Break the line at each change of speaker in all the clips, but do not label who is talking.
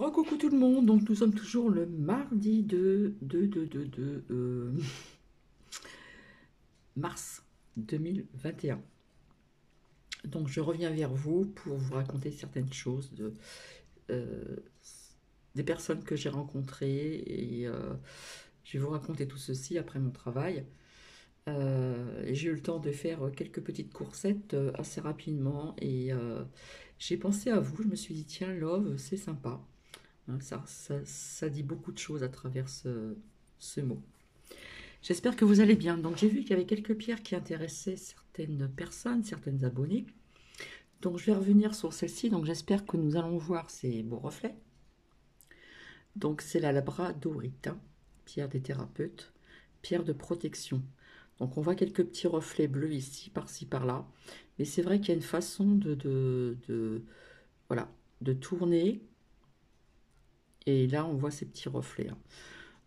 Recoucou tout le monde, donc nous sommes toujours le mardi mars 2021. Donc je reviens vers vous pour vous raconter certaines choses euh, des personnes que j'ai rencontrées et je vais vous raconter tout ceci après mon travail. Et j'ai eu le temps de faire quelques petites coursettes assez rapidement et j'ai pensé à vous, je me suis dit tiens Love, c'est sympa. Hein, ça dit beaucoup de choses à travers ce mot. J'espère que vous allez bien. Donc j'ai vu qu'il y avait quelques pierres qui intéressaient certaines personnes, certaines abonnées. Donc je vais revenir sur celle-ci. Donc j'espère que nous allons voir ces beaux reflets. Donc c'est la labradorite, hein, pierre des thérapeutes, pierre de protection. Donc on voit quelques petits reflets bleus ici, par-ci, par-là. Mais c'est vrai qu'il y a une façon voilà, de tourner. Et là on voit ces petits reflets, hein.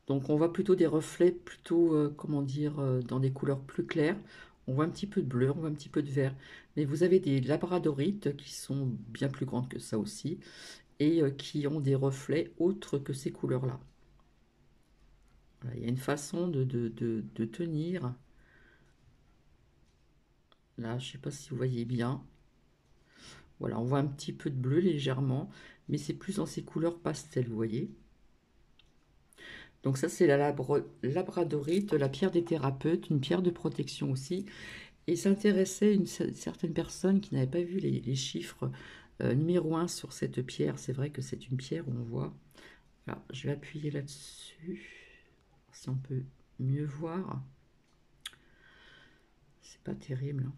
Donc on voit plutôt des reflets, plutôt, comment dire, dans des couleurs plus claires. On voit un petit peu de bleu, on voit un petit peu de vert. Mais vous avez des labradorites qui sont bien plus grandes que ça aussi et qui ont des reflets autres que ces couleurs-là. Voilà, il y a une façon de tenir. Là, je ne sais pas si vous voyez bien. Voilà, on voit un petit peu de bleu légèrement, mais c'est plus dans ces couleurs pastel, vous voyez. Donc ça, c'est la labradorite, la pierre des thérapeutes, une pierre de protection aussi. Et s'intéressait une certaine personne qui n'avait pas vu les chiffres numéro 1 sur cette pierre. C'est vrai que c'est une pierre où on voit. Alors, je vais appuyer là-dessus, si on peut mieux voir. C'est pas terrible, hein.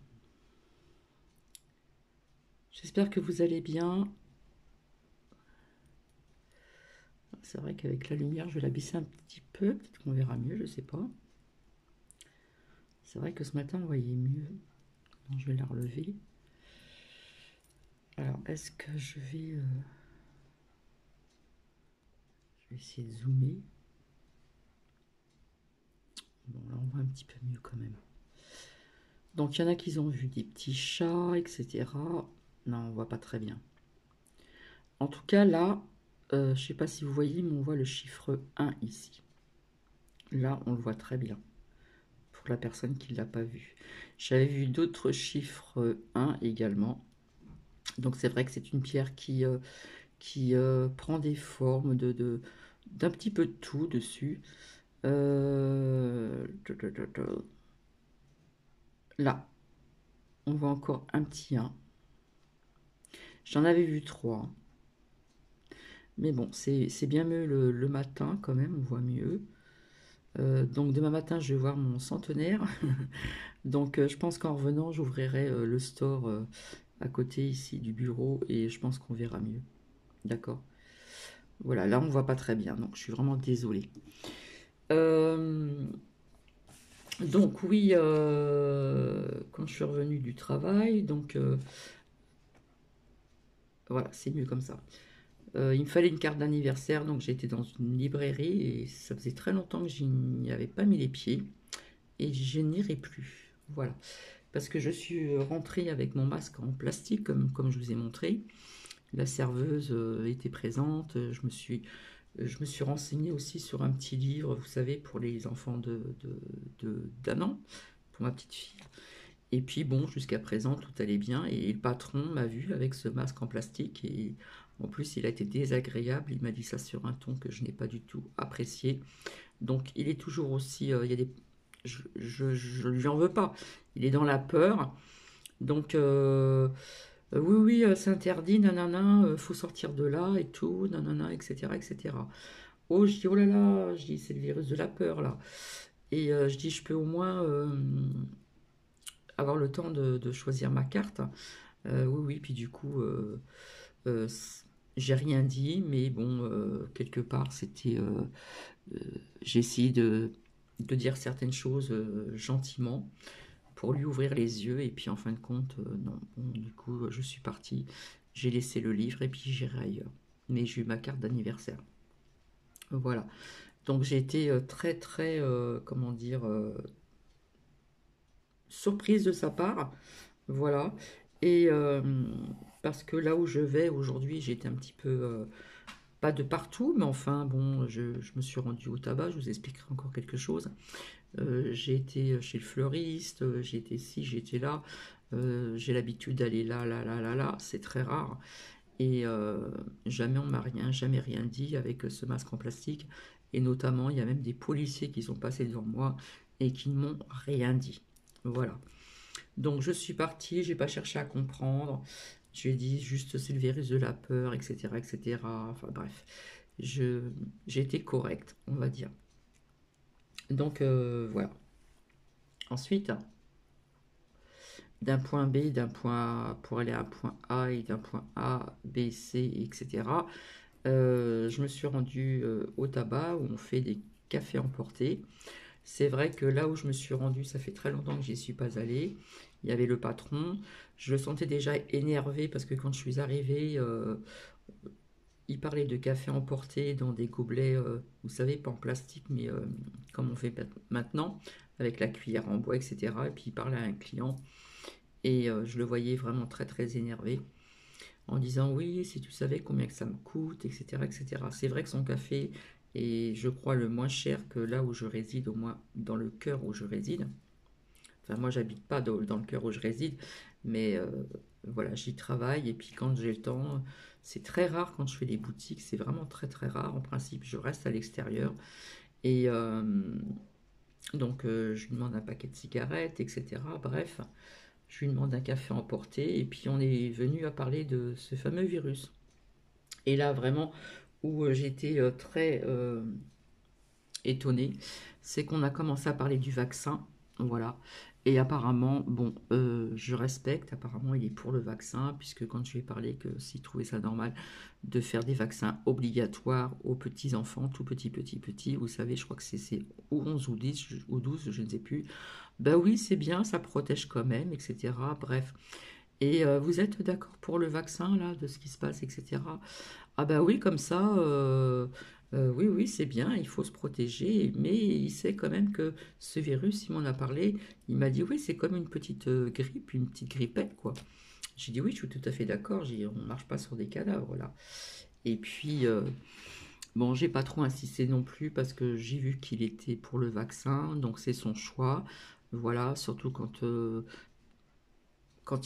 J'espère que vous allez bien. C'est vrai qu'avec la lumière, je vais la baisser un petit peu. Peut-être qu'on verra mieux, je sais pas. C'est vrai que ce matin, on voyait mieux. Non, je vais la relever. Alors, est-ce que je vais essayer de zoomer. Bon, là, on voit un petit peu mieux quand même. Donc, il y en a qui ont vu des petits chats, etc. Non, on voit pas très bien. En tout cas, là, je ne sais pas si vous voyez, mais on voit le chiffre 1 ici. Là, on le voit très bien, pour la personne qui ne l'a pas vu. J'avais vu d'autres chiffres 1 également. Donc, c'est vrai que c'est une pierre qui prend des formes d'un petit peu de tout dessus. Là, on voit encore un petit 1. J'en avais vu 3. Mais bon, c'est bien mieux le matin quand même, on voit mieux. Donc demain matin, je vais voir mon centenaire. Donc je pense qu'en revenant, j'ouvrirai le store à côté ici du bureau et je pense qu'on verra mieux. D'accord. Voilà, là on voit pas très bien, donc je suis vraiment désolée. Donc oui, quand je suis revenue du travail, donc voilà, c'est mieux comme ça. Il me fallait une carte d'anniversaire, donc j'étais dans une librairie et ça faisait très longtemps que je n'y avais pas mis les pieds et je n'irai plus. Voilà. Parce que je suis rentrée avec mon masque en plastique, comme je vous ai montré. La serveuse était présente. Je me suis renseignée aussi sur un petit livre, vous savez, pour les enfants d'un an, pour ma petite fille. Et puis bon, jusqu'à présent, tout allait bien. Et le patron m'a vu avec ce masque en plastique. Et en plus, il a été désagréable. Il m'a dit ça sur un ton que je n'ai pas du tout apprécié. Donc, il est toujours aussi... il y a des... Je lui en veux pas. Il est dans la peur. Donc, oui, oui, c'est interdit, nanana, faut sortir de là et tout, nanana, etc., etc. Oh, je dis, oh là là, je dis, c'est le virus de la peur, là. Et je dis, je peux au moins avoir le temps de choisir ma carte. Oui, oui, puis du coup, euh, j'ai rien dit, mais bon, quelque part, euh, j'ai essayé de dire certaines choses gentiment pour lui ouvrir les yeux, et puis en fin de compte, non. Bon, du coup, je suis partie, j'ai laissé le livre, et puis j'irai ailleurs. Mais j'ai eu ma carte d'anniversaire. Voilà. Donc j'ai été très, très, comment dire, surprise de sa part. Voilà. Et parce que là où je vais aujourd'hui, j'étais un petit peu pas de partout, mais enfin, bon, je me suis rendue au tabac, je vous expliquerai encore quelque chose. J'ai été chez le fleuriste, j'ai été ci, j'ai été là, j'ai l'habitude d'aller là, là, là, là, là, c'est très rare. Et jamais on m'a jamais rien dit avec ce masque en plastique. Et notamment, il y a même des policiers qui sont passés devant moi et qui ne m'ont rien dit. Voilà. Donc je suis partie, j'ai pas cherché à comprendre. J'ai dit juste c'est le virus de la peur, etc., etc. Enfin bref, j'ai été correcte, on va dire. Donc voilà. Ensuite, d'un point B, d'un point A, pour aller à un point A et d'un point A, B, C, etc. Je me suis rendue au tabac où on fait des cafés emportés. C'est vrai que là où je me suis rendue, ça fait très longtemps que j'y suis pas allée. Il y avait le patron. Je le sentais déjà énervé parce que quand je suis arrivée, il parlait de café emporté dans des gobelets, vous savez, pas en plastique, mais comme on fait maintenant, avec la cuillère en bois, etc. Et puis il parlait à un client et je le voyais vraiment très très énervé en disant oui, si tu savais combien que ça me coûte, etc., etc. C'est vrai que son café est, je crois, le moins cher que là où je réside, au moins dans le cœur où je réside. Enfin, moi, j'habite pas dans le cœur où je réside, mais voilà, j'y travaille et puis quand j'ai le temps, c'est très rare quand je fais des boutiques, c'est vraiment très très rare. En principe, je reste à l'extérieur et donc je lui demande un paquet de cigarettes, etc. Bref, je lui demande un café emporté et puis on est venu à parler de ce fameux virus. Et là, vraiment, où j'étais très étonnée, c'est qu'on a commencé à parler du vaccin. Voilà. Et apparemment, bon, je respecte, apparemment il est pour le vaccin, puisque quand je lui ai parlé que s'il trouvait ça normal de faire des vaccins obligatoires aux petits-enfants, tout petits, petits, petits, vous savez, je crois que c'est 11 ou 10 ou 12, je ne sais plus. Ben oui, c'est bien, ça protège quand même, etc. Bref. Et vous êtes d'accord pour le vaccin, là, de ce qui se passe, etc. Ah bah oui, comme ça, oui, oui, c'est bien, il faut se protéger, mais il sait quand même que ce virus, il m'en a parlé, il m'a dit oui, c'est comme une petite grippe, une petite grippette, quoi. J'ai dit oui, je suis tout à fait d'accord, j'ai dit, on ne marche pas sur des cadavres, là. Et puis, bon, j'ai pas trop insisté non plus parce que j'ai vu qu'il était pour le vaccin, donc c'est son choix. Voilà, surtout quand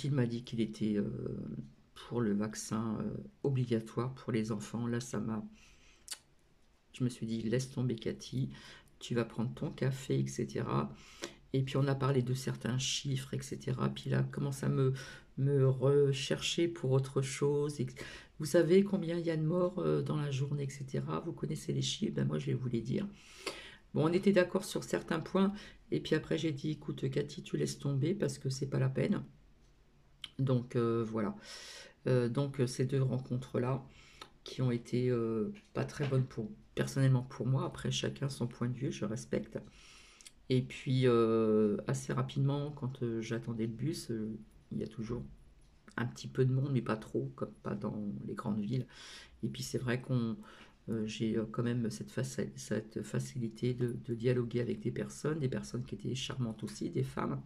il m'a dit qu'il était pour le vaccin obligatoire pour les enfants, là, je me suis dit, laisse tomber Cathy, tu vas prendre ton café, etc. Et puis on a parlé de certains chiffres, etc. Puis là, commence à me rechercher pour autre chose. Vous savez combien il y a de morts dans la journée, etc. Vous connaissez les chiffres, ben moi je vais vous les dire. Bon, on était d'accord sur certains points, et puis après j'ai dit, écoute Cathy, tu laisses tomber parce que c'est pas la peine. Donc voilà. Donc ces deux rencontres-là, qui ont été pas très bonnes personnellement pour moi. Après, chacun son point de vue, je respecte. Et puis, assez rapidement, quand j'attendais le bus, il y a toujours un petit peu de monde, mais pas trop, comme pas dans les grandes villes. Et puis, c'est vrai qu'on j'ai quand même cette facilité de dialoguer avec des personnes qui étaient charmantes aussi, des femmes.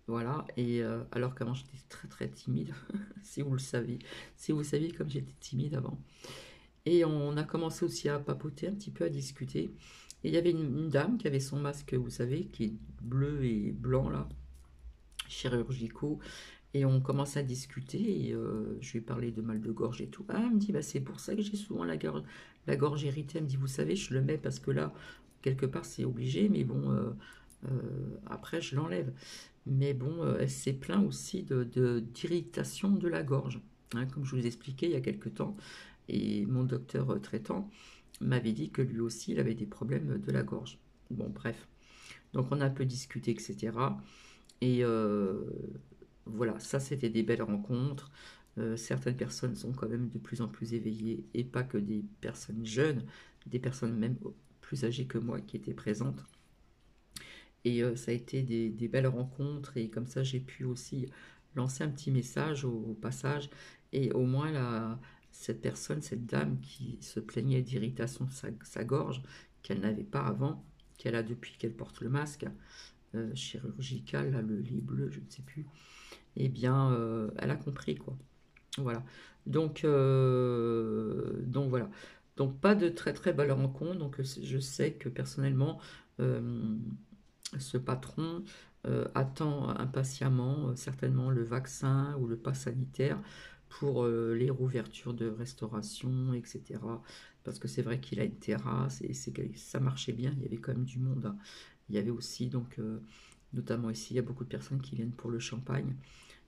Voilà, et alors qu'avant j'étais très très timide, si vous le saviez, si vous saviez comme j'étais timide avant. Et on a commencé aussi à papoter, un petit peu à discuter. Et il y avait une dame qui avait son masque, vous savez, qui est bleu et blanc, là, chirurgicaux. Et on commence à discuter. Et je lui ai parlé de mal de gorge et tout. Ah, elle me dit, bah, c'est pour ça que j'ai souvent la gorge irritée. Elle me dit, vous savez, je le mets parce que là, quelque part, c'est obligé. Mais bon, après, je l'enlève. Mais bon, elle s'est plaint aussi d'irritation de la gorge. Hein, comme je vous expliquais il y a quelque temps. Et mon docteur traitant m'avait dit que lui aussi, il avait des problèmes de la gorge. Bon, bref. Donc on a un peu discuté, etc. Et voilà, ça c'était des belles rencontres. Certaines personnes sont quand même de plus en plus éveillées, et pas que des personnes jeunes, des personnes même plus âgées que moi qui étaient présentes. Et ça a été des belles rencontres, et comme ça j'ai pu aussi lancer un petit message au passage, et au moins cette personne, cette dame qui se plaignait d'irritation de sa gorge, qu'elle n'avait pas avant, qu'elle a depuis qu'elle porte le masque chirurgical, là, le lit bleu, je ne sais plus, eh bien elle a compris quoi. Voilà. Donc voilà. Donc pas de très très belle rencontre. Donc je sais que personnellement, ce patron attend impatiemment certainement le vaccin ou le pass sanitaire pour les rouvertures de restauration, etc. Parce que c'est vrai qu'il a une terrasse et ça marchait bien, il y avait quand même du monde, hein. Il y avait aussi, donc, notamment ici, il y a beaucoup de personnes qui viennent pour le champagne.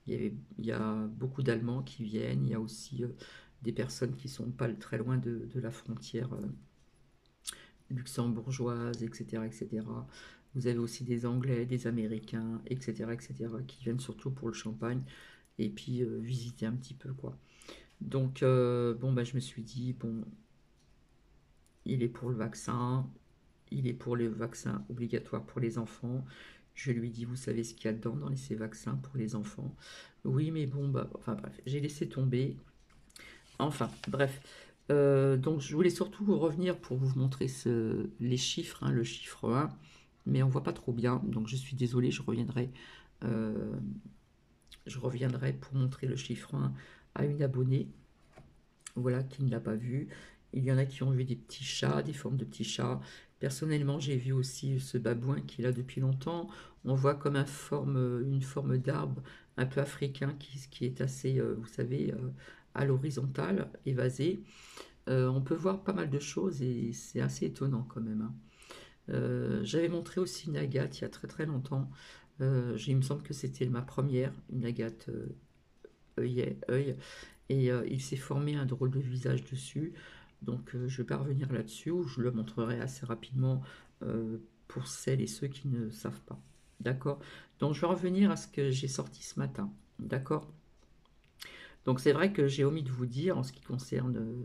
Il y a beaucoup d'Allemands qui viennent, il y a aussi des personnes qui sont pas très loin de la frontière luxembourgeoise, etc., etc. Vous avez aussi des Anglais, des Américains, etc., etc., qui viennent surtout pour le champagne et puis visiter un petit peu, quoi. Donc, bon, bah, je me suis dit, bon, il est pour le vaccin, il est pour les vaccins obligatoires pour les enfants. Je lui dis, vous savez ce qu'il y a dedans dans ces vaccins pour les enfants? Oui, mais bon, bah, enfin bref, j'ai laissé tomber. Enfin, bref. Donc, je voulais surtout revenir pour vous montrer les chiffres, hein, le chiffre 1, mais on voit pas trop bien, donc je suis désolée, euh, je reviendrai pour montrer le chiffre 1 à une abonnée, voilà, qui ne l'a pas vu. Il y en a qui ont vu des petits chats, des formes de petits chats. Personnellement, j'ai vu aussi ce babouin qui est là depuis longtemps. On voit comme une forme d'arbre un peu africain qui est assez, vous savez, à l'horizontale, évasé. On peut voir pas mal de choses et c'est assez étonnant quand même, hein. J'avais montré aussi une agate il y a très très longtemps. Il me semble que c'était ma première, une agate œil. Et il s'est formé un drôle de visage dessus. Donc je vais pas revenir là-dessus, ou je le montrerai assez rapidement pour celles et ceux qui ne savent pas. D'accord? Donc je vais revenir à ce que j'ai sorti ce matin. D'accord? Donc c'est vrai que j'ai omis de vous dire en ce qui concerne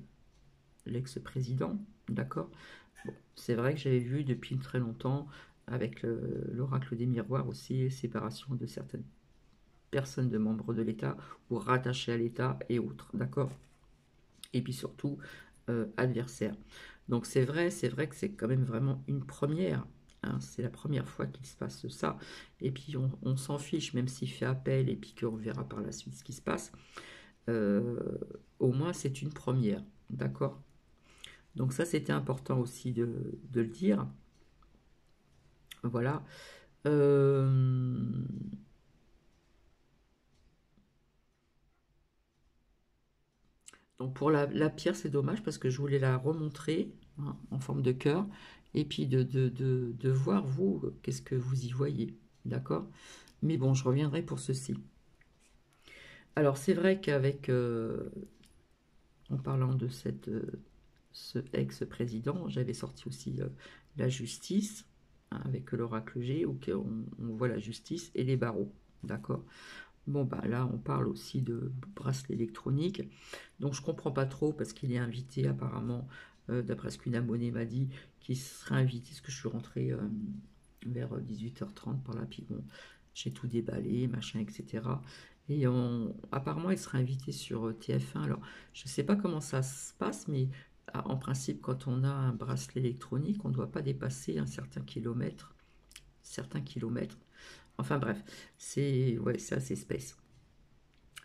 l'ex-président. D'accord? Bon, c'est vrai que j'avais vu depuis très longtemps avec l'oracle des miroirs aussi, séparation de certaines personnes de membres de l'État ou rattachées à l'État et autres. D'accord? Et puis surtout adversaire. Donc c'est vrai que c'est quand même vraiment une première, hein. C'est la première fois qu'il se passe ça. Et puis on s'en fiche, même s'il fait appel et puis qu'on verra par la suite ce qui se passe. Euh, Au moins c'est une première, d'accord? Donc ça c'était important aussi de le dire. Voilà. Euh, Donc pour la pierre, c'est dommage parce que je voulais la remontrer, hein, en forme de cœur et puis de voir, vous, qu'est-ce que vous y voyez. D'accord? Mais bon, je reviendrai pour ceci. Alors c'est vrai qu'avec, en parlant de ce ex-président, j'avais sorti aussi la justice, hein, avec l'oracle G, où on voit la justice et les barreaux. D'accord? Bon, bah là, on parle aussi de bracelet électronique. Donc, je comprends pas trop parce qu'il est invité, apparemment, d'après ce qu'une abonnée m'a dit, qu'il serait invité, parce que je suis rentrée vers 18h30 par là, puis bon, j'ai tout déballé, machin, etc. Et apparemment, il serait invité sur TF1. Alors, je sais pas comment ça se passe, mais en principe, quand on a un bracelet électronique, on ne doit pas dépasser un certain kilomètre, certains kilomètres. Enfin bref, c'est ouais, c'est assez space.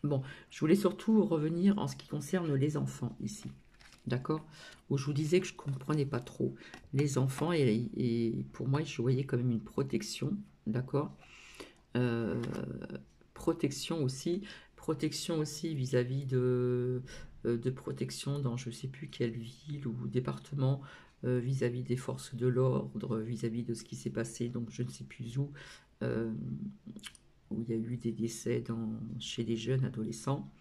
Bon, je voulais surtout revenir en ce qui concerne les enfants ici, d'accord? Où je vous disais que je ne comprenais pas trop les enfants et pour moi, je voyais quand même une protection, d'accord? Euh, protection aussi vis-à-vis de protection dans je ne sais plus quelle ville ou département, vis-à-vis des forces de l'ordre, vis-à-vis de ce qui s'est passé, donc je ne sais plus euh, où il y a eu des décès chez des jeunes adolescents.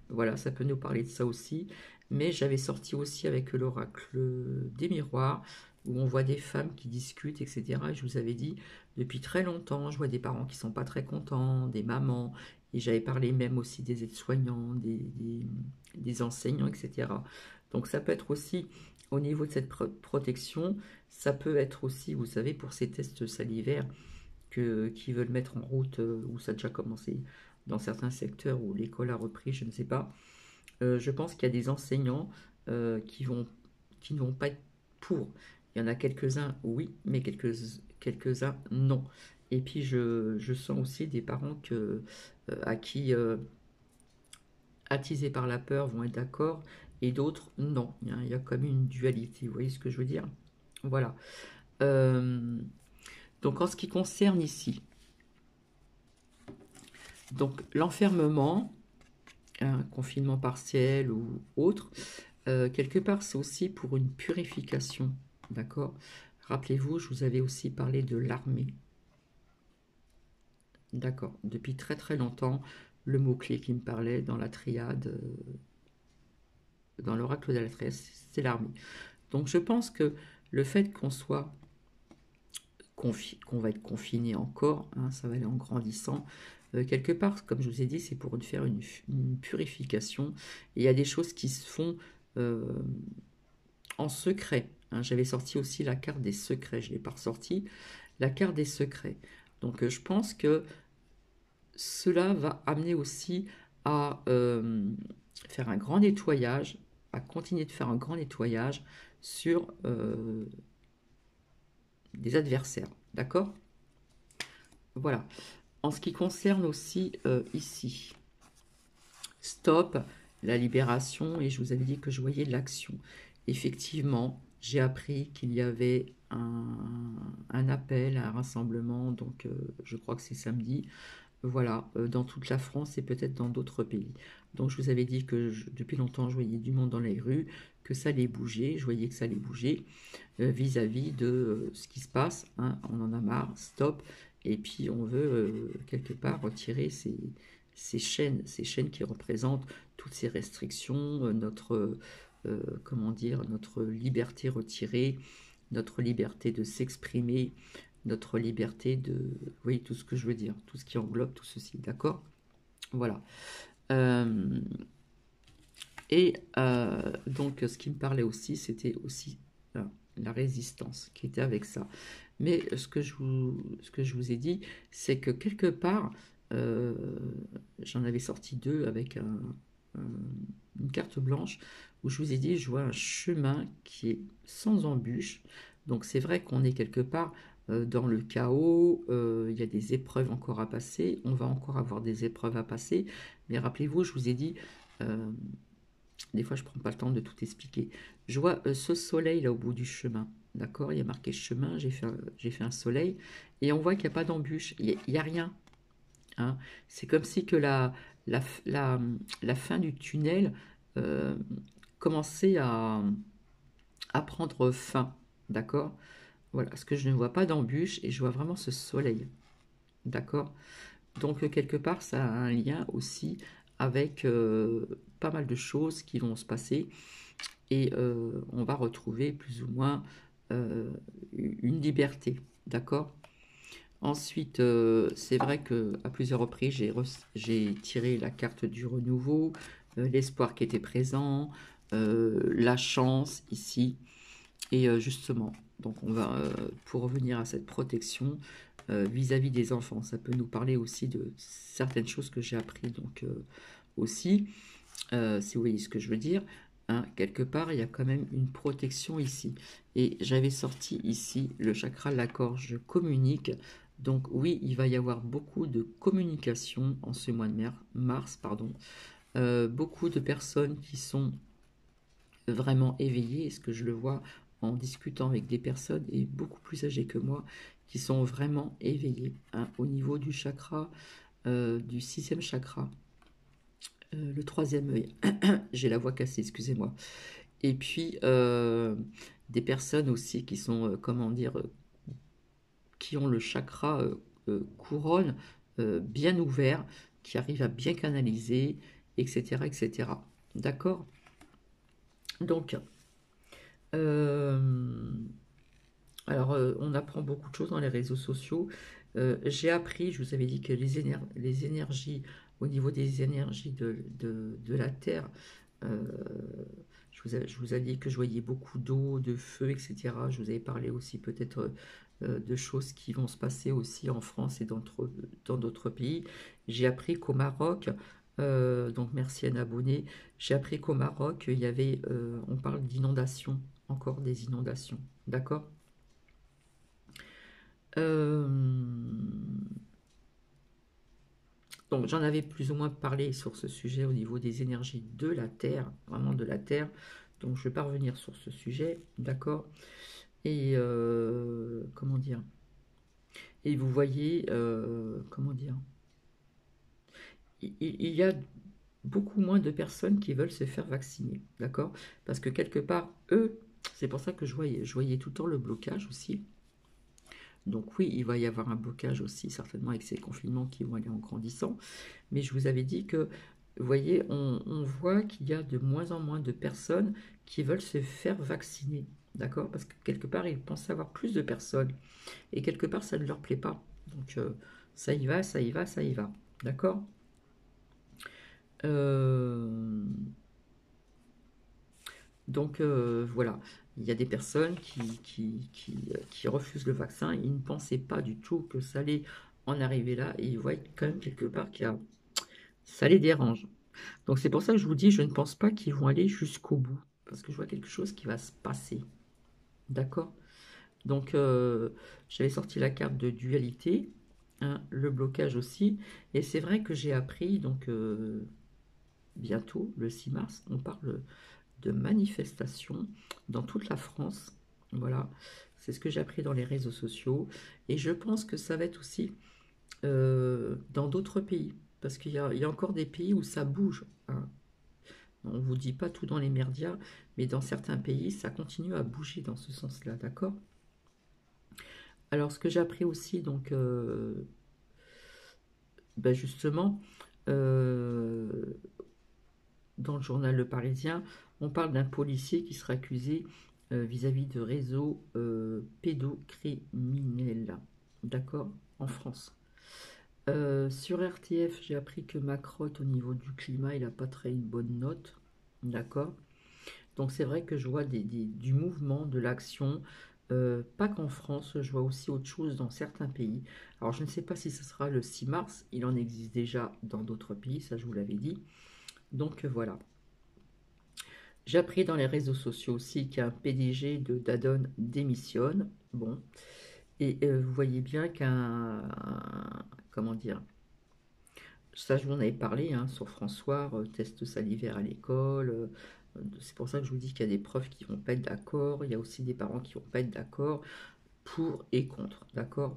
Voilà, ça peut nous parler de ça aussi. Mais j'avais sorti aussi avec l'oracle des miroirs, où on voit des femmes qui discutent, etc. Et je vous avais dit, depuis très longtemps, je vois des parents qui sont pas très contents, des mamans, et j'avais parlé même aussi des aides-soignants, des enseignants, etc. Donc ça peut être aussi, au niveau de cette protection, ça peut être aussi, vous savez, pour ces tests salivaires qui veulent mettre en route, où ça a déjà commencé dans certains secteurs où l'école a repris, je ne sais pas. Je pense qu'il y a des enseignants qui ne vont pas être pour. Il y en a quelques-uns, oui, mais quelques-uns, non. Et puis je sens aussi des parents à qui, attisés par la peur, vont être d'accord, et d'autres non. Il y a comme une dualité, vous voyez ce que je veux dire? Voilà. Euh, donc en ce qui concerne ici, donc l'enfermement, un confinement partiel ou autre, quelque part c'est aussi pour une purification, d'accord? Rappelez-vous, je vous avais aussi parlé de l'armée, d'accord? Depuis très très longtemps, le mot-clé qui me parlait dans la triade, dans l'oracle de la triade, c'est l'armée. Donc je pense que le fait qu'on soit qu'on va être confiné encore, hein, ça va aller en grandissant. Quelque part, comme je vous ai dit, c'est pour faire une purification. Et il y a des choses qui se font euh, en secret, hein. J'avais sorti aussi la carte des secrets, je ne l'ai pas ressortie, la carte des secrets. Donc je pense que cela va amener aussi à faire un grand nettoyage, à continuer de faire un grand nettoyage sur des adversaires. D'accord? Voilà. En ce qui concerne aussi ici, stop, la libération, et je vous avais dit que je voyais de l'action. Effectivement, j'ai appris qu'il y avait un appel, un rassemblement, donc je crois que c'est samedi, voilà, dans toute la France et peut-être dans d'autres pays. Donc je vous avais dit que depuis longtemps je voyais du monde dans les rues, que ça allait bouger, je voyais que ça allait bouger vis-à-vis de ce qui se passe, hein. On en a marre, stop, et puis on veut quelque part retirer ces chaînes qui représentent toutes ces restrictions, notre, comment dire, notre liberté retirée, notre liberté de s'exprimer, notre liberté de... Vous voyez tout ce que je veux dire, tout ce qui englobe tout ceci, d'accord? Voilà. Euh, donc, ce qui me parlait aussi, c'était aussi la résistance qui était avec ça. Mais ce que je vous ai dit, c'est que quelque part, euh, j'en avais sorti deux avec une carte blanche où je vous ai dit, je vois un chemin qui est sans embûche. Donc c'est vrai qu'on est quelque part dans le chaos, il y a des épreuves encore à passer, on va encore avoir des épreuves à passer, mais rappelez-vous, je vous ai dit, euh, des fois je prends pas le temps de tout expliquer. Je vois ce soleil là au bout du chemin, d'accord? Il y a marqué chemin, j'ai fait un soleil, et on voit qu'il n'y a pas d'embûche, il n'y a rien, hein. C'est comme si que la, la, la fin du tunnel euh, commençait à prendre fin, d'accord? Voilà, parce que je ne vois pas d'embûche et je vois vraiment ce soleil, d'accord? Donc quelque part, ça a un lien aussi avec pas mal de choses qui vont se passer et on va retrouver plus ou moins euh, une liberté, d'accord? Ensuite, c'est vrai que à plusieurs reprises, j'ai tiré la carte du renouveau, l'espoir qui était présent, la chance ici, et justement, donc on va, pour revenir à cette protection vis-à-vis des enfants, ça peut nous parler aussi de certaines choses que j'ai appris donc aussi, si vous voyez ce que je veux dire, hein, quelque part il y a quand même une protection ici. Et j'avais sorti ici le chakra de la gorge, je communique. Donc oui, il va y avoir beaucoup de communication en ce mois de mars, pardon. Beaucoup de personnes qui sont vraiment éveillées, est-ce que je le vois en discutant avec des personnes et beaucoup plus âgées que moi, qui sont vraiment éveillées, hein, au niveau du chakra, du sixième chakra, le troisième œil. J'ai la voix cassée, excusez-moi. Et puis des personnes aussi qui sont, comment dire, qui ont le chakra couronne bien ouvert, qui arrivent à bien canaliser, etc., etc. D'accord? Donc, euh, alors, on apprend beaucoup de choses dans les réseaux sociaux. J'ai appris, je vous avais dit que les énergies, au niveau des énergies de la Terre, euh, je vous ai dit que je voyais beaucoup d'eau, de feu, etc. Je vous avais parlé aussi peut-être de choses qui vont se passer aussi en France et dans d'autres pays. J'ai appris qu'au Maroc, donc merci à un abonné, j'ai appris qu'au Maroc, il y avait, on parle d'inondations, encore des inondations, d'accord? Euh, Donc j'en avais plus ou moins parlé sur ce sujet au niveau des énergies de la Terre, vraiment de la Terre. Donc je vais pas revenir sur ce sujet, d'accord? Et comment dire? Et vous voyez, comment dire? Il y a beaucoup moins de personnes qui veulent se faire vacciner, d'accord? Parce que quelque part, eux, c'est pour ça que je voyais tout le temps le blocage aussi. Donc oui, il va y avoir un blocage aussi, certainement avec ces confinements qui vont aller en grandissant. Mais je vous avais dit que, vous voyez, on voit qu'il y a de moins en moins de personnes qui veulent se faire vacciner, d'accord? Parce que quelque part, ils pensent avoir plus de personnes. Et quelque part, ça ne leur plaît pas. Donc ça y va, ça y va, ça y va. D'accord? Euh, donc voilà, il y a des personnes qui refusent le vaccin. Ils ne pensaient pas du tout que ça allait en arriver là. Et ils voient quand même quelque part que ça les dérange. Donc c'est pour ça que je vous dis, je ne pense pas qu'ils vont aller jusqu'au bout. Parce que je vois quelque chose qui va se passer. D'accord? Donc j'avais sorti la carte de dualité, hein, le blocage aussi. Et c'est vrai que j'ai appris, donc bientôt, le 6 mars, on parle de manifestations dans toute la France. Voilà, c'est ce que j'ai appris dans les réseaux sociaux. Et je pense que ça va être aussi dans d'autres pays. Parce qu'il y a encore des pays où ça bouge, hein. On ne vous dit pas tout dans les merdias, mais dans certains pays, ça continue à bouger dans ce sens-là, d'accord? Alors, ce que j'ai appris aussi, donc, ben justement, euh, dans le journal Le Parisien, on parle d'un policier qui sera accusé vis-à-vis de réseaux pédocriminels, d'accord, en France. Sur RTF, j'ai appris que Macron, au niveau du climat, il n'a pas très une bonne note, d'accord. Donc c'est vrai que je vois du mouvement, de l'action, pas qu'en France, je vois aussi autre chose dans certains pays. Alors je ne sais pas si ce sera le 6 mars, il en existe déjà dans d'autres pays, ça je vous l'avais dit. Donc voilà. J'ai appris dans les réseaux sociaux aussi qu'un PDG de Danone démissionne. Bon, et vous voyez bien comment dire, ça je vous en avais parlé, hein, sur François, test salivaire à l'école. C'est pour ça que je vous dis qu'il y a des profs qui vont pas être d'accord, il y a aussi des parents qui vont pas être d'accord, pour et contre, d'accord?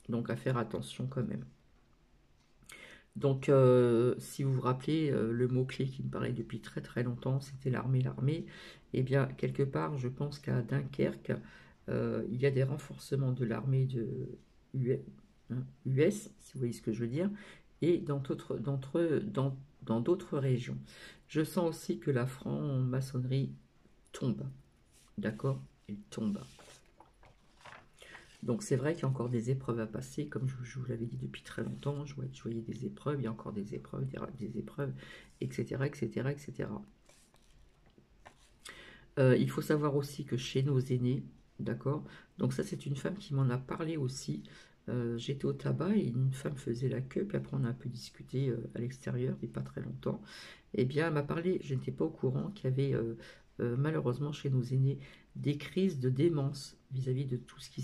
Donc à faire attention quand même. Donc si vous vous rappelez, le mot-clé qui me parlait depuis très très longtemps, c'était l'armée, l'armée. Eh bien, quelque part, je pense qu'à Dunkerque, il y a des renforcements de l'armée de US, si vous voyez ce que je veux dire, et dans d'autres régions. Je sens aussi que la franc-maçonnerie tombe, d'accord? Elle tombe. Donc c'est vrai qu'il y a encore des épreuves à passer, comme je vous l'avais dit depuis très longtemps, je voyais des épreuves, il y a encore des épreuves, des épreuves, etc., etc., etc. Il faut savoir aussi que chez nos aînés, d'accord, donc ça c'est une femme qui m'en a parlé aussi. J'étais au tabac et une femme faisait la queue, puis après on a un peu discuté à l'extérieur, mais pas très longtemps. Eh bien, elle m'a parlé, je n'étais pas au courant, qu'il y avait malheureusement chez nos aînés des crises de démence vis-à-vis de tout ce qui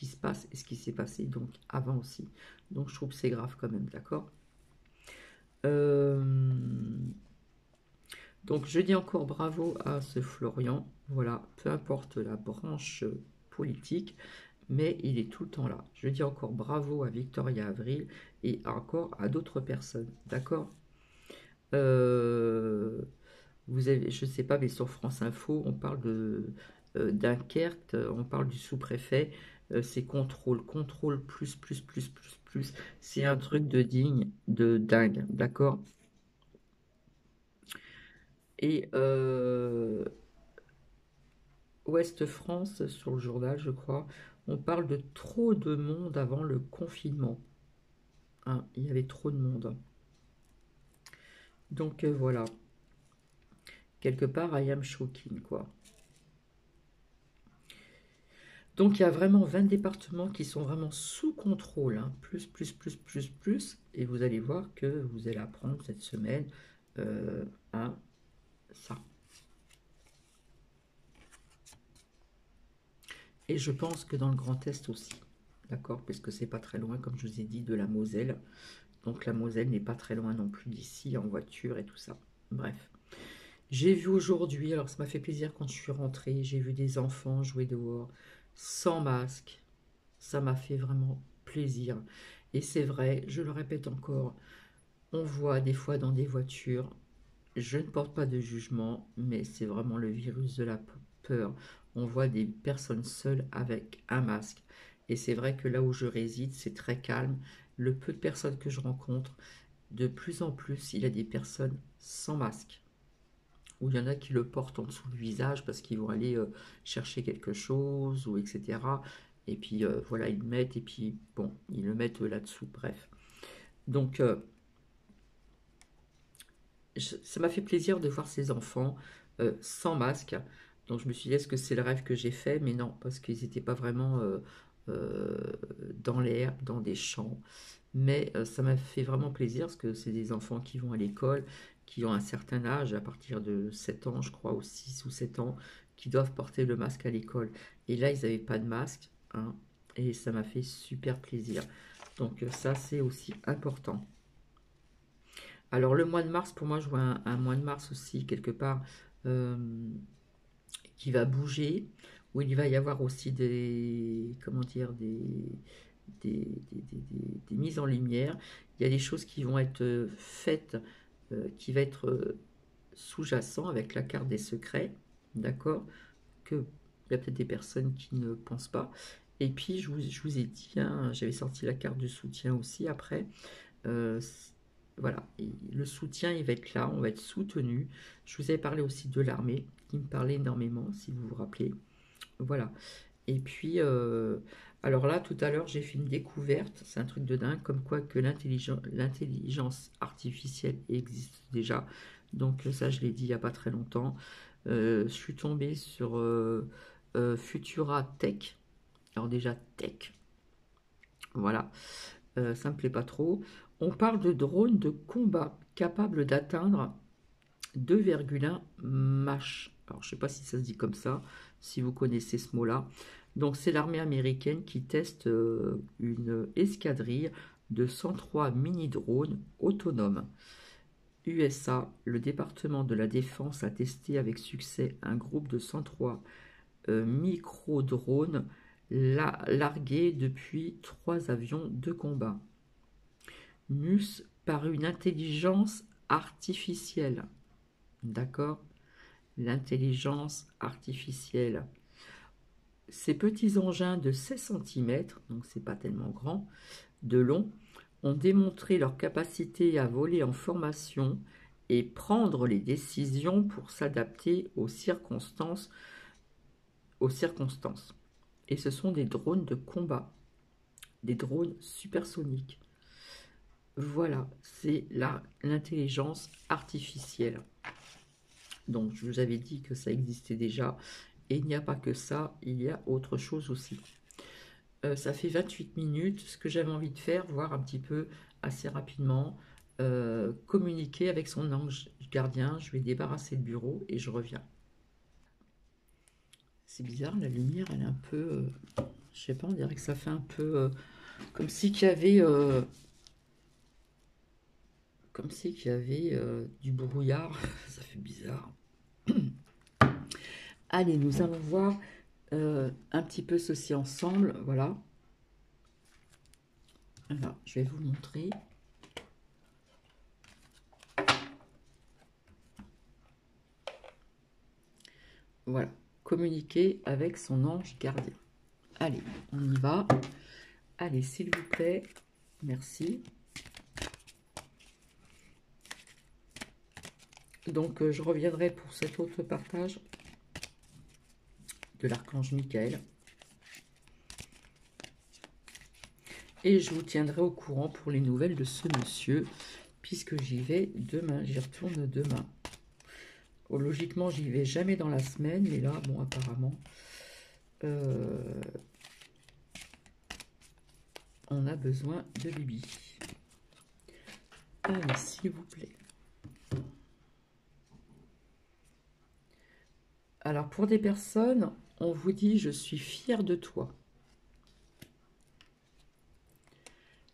se passe et ce qui s'est passé donc avant aussi. Donc je trouve que c'est grave quand même, d'accord. Euh, donc je dis encore bravo à ce Florian, voilà, peu importe la branche politique, mais il est tout le temps là. Je dis encore bravo à Victoria Avril et encore à d'autres personnes, d'accord. euh, Vous avez, je ne sais pas, mais sur France Info, on parle de Dunkerque, on parle du sous-préfet, c'est contrôle, contrôle, plus, plus, plus, plus, plus. C'est un truc de dingue, d'accord? Et Ouest France, sur le journal, je crois, on parle de trop de monde avant le confinement, hein, il y avait trop de monde. Donc voilà, quelque part, I am shocking, quoi. Donc il y a vraiment 20 départements qui sont vraiment sous contrôle, hein, plus, plus, plus, plus, plus, et vous allez voir que vous allez apprendre cette semaine euh, à ça. Et je pense que dans le Grand Est aussi, d'accord, parce que c'est pas très loin, comme je vous ai dit, de la Moselle. Donc la Moselle n'est pas très loin non plus d'ici, en voiture et tout ça. Bref. J'ai vu aujourd'hui, alors ça m'a fait plaisir quand je suis rentrée, j'ai vu des enfants jouer dehors, sans masque. Ça m'a fait vraiment plaisir. Et c'est vrai, je le répète encore, on voit des fois dans des voitures, je ne porte pas de jugement, mais c'est vraiment le virus de la peur. On voit des personnes seules avec un masque. Et c'est vrai que là où je réside, c'est très calme. Le peu de personnes que je rencontre, de plus en plus, il y a des personnes sans masque. Ou il y en a qui le portent en dessous du visage parce qu'ils vont aller chercher quelque chose, ou etc. Et puis voilà, ils le mettent, et puis bon, ils le mettent là-dessous, bref. Donc ça m'a fait plaisir de voir ces enfants sans masque. Donc je me suis dit, est-ce que c'est le rêve que j'ai fait? Mais non, parce qu'ils n'étaient pas vraiment euh, dans l'herbe, dans des champs. Mais ça m'a fait vraiment plaisir, parce que c'est des enfants qui vont à l'école, qui ont un certain âge, à partir de 7 ans, je crois, ou 6 ou 7 ans, qui doivent porter le masque à l'école. Et là, ils n'avaient pas de masque, hein, et ça m'a fait super plaisir. Donc ça, c'est aussi important. Alors le mois de mars, pour moi, je vois un mois de mars aussi, quelque part, euh, qui va bouger, où il va y avoir aussi des, comment dire, des mises en lumière. Il y a des choses qui vont être faites, qui va être sous-jacent avec la carte des secrets, d'accord? Que il y a peut-être des personnes qui ne pensent pas. Et puis, je vous ai dit, hein, j'avais sorti la carte du soutien aussi après. Euh, voilà, et le soutien, il va être là, on va être soutenu. Je vous avais parlé aussi de l'armée, qui me parlait énormément, si vous vous rappelez. Voilà. Et puis, alors là, tout à l'heure, j'ai fait une découverte, c'est un truc de dingue, comme quoi que l'intelligence artificielle existe déjà. Donc ça, je l'ai dit il n'y a pas très longtemps. Je suis tombée sur Futura Tech. Alors déjà, tech, voilà. Ça me plaît pas trop. On parle de drones de combat capables d'atteindre 2,1 Mach. Alors, je ne sais pas si ça se dit comme ça, si vous connaissez ce mot-là. Donc, c'est l'armée américaine qui teste une escadrille de 103 mini-drones autonomes. USA, le département de la Défense a testé avec succès un groupe de 103 micro-drones largués depuis 3 avions de combat. Mus par une intelligence artificielle. D'accord? L'intelligence artificielle. Ces petits engins de 16 cm, donc c'est pas tellement grand, de long, ont démontré leur capacité à voler en formation et prendre les décisions pour s'adapter aux circonstances. Et ce sont des drones de combat, des drones supersoniques. Voilà, c'est l'intelligence artificielle. Donc, je vous avais dit que ça existait déjà. Et il n'y a pas que ça, il y a autre chose aussi. Ça fait 28 minutes. Ce que j'avais envie de faire, voir un petit peu assez rapidement, communiquer avec son ange gardien. Je vais débarrasser le bureau et je reviens. C'est bizarre, la lumière, elle est un peu... je sais pas, on dirait que ça fait un peu... comme si qu'il y avait... comme si qu'il y avait du brouillard. Ça fait bizarre. Allez, nous allons voir un petit peu ceci ensemble. Voilà. Alors, je vais vous montrer. Voilà. Communiquer avec son ange gardien. Allez, on y va. Allez, s'il vous plaît. Merci. Donc, je reviendrai pour cet autre partage de l'archange Michael. Et je vous tiendrai au courant pour les nouvelles de ce monsieur, puisque j'y vais demain. J'y retourne demain. Oh, logiquement, j'y vais jamais dans la semaine, mais là, bon, apparemment, on a besoin de Bibi. Allez, s'il vous plaît. Alors, pour des personnes, on vous dit « Je suis fière de toi ».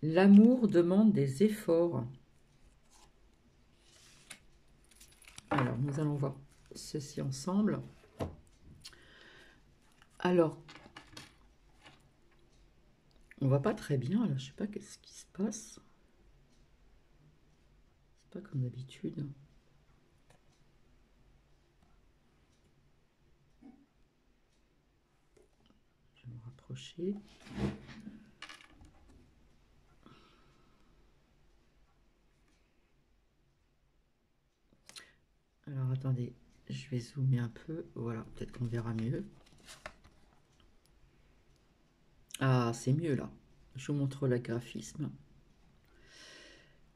L'amour demande des efforts. Alors, nous allons voir ceci ensemble. Alors, on va pas très bien, là. Je sais pas qu'est-ce qui se passe. C'est pas comme d'habitude. Je vais me rapprocher. Alors, attendez, je vais zoomer un peu. Voilà, peut-être qu'on verra mieux. Ah, c'est mieux là. Je vous montre le graphisme.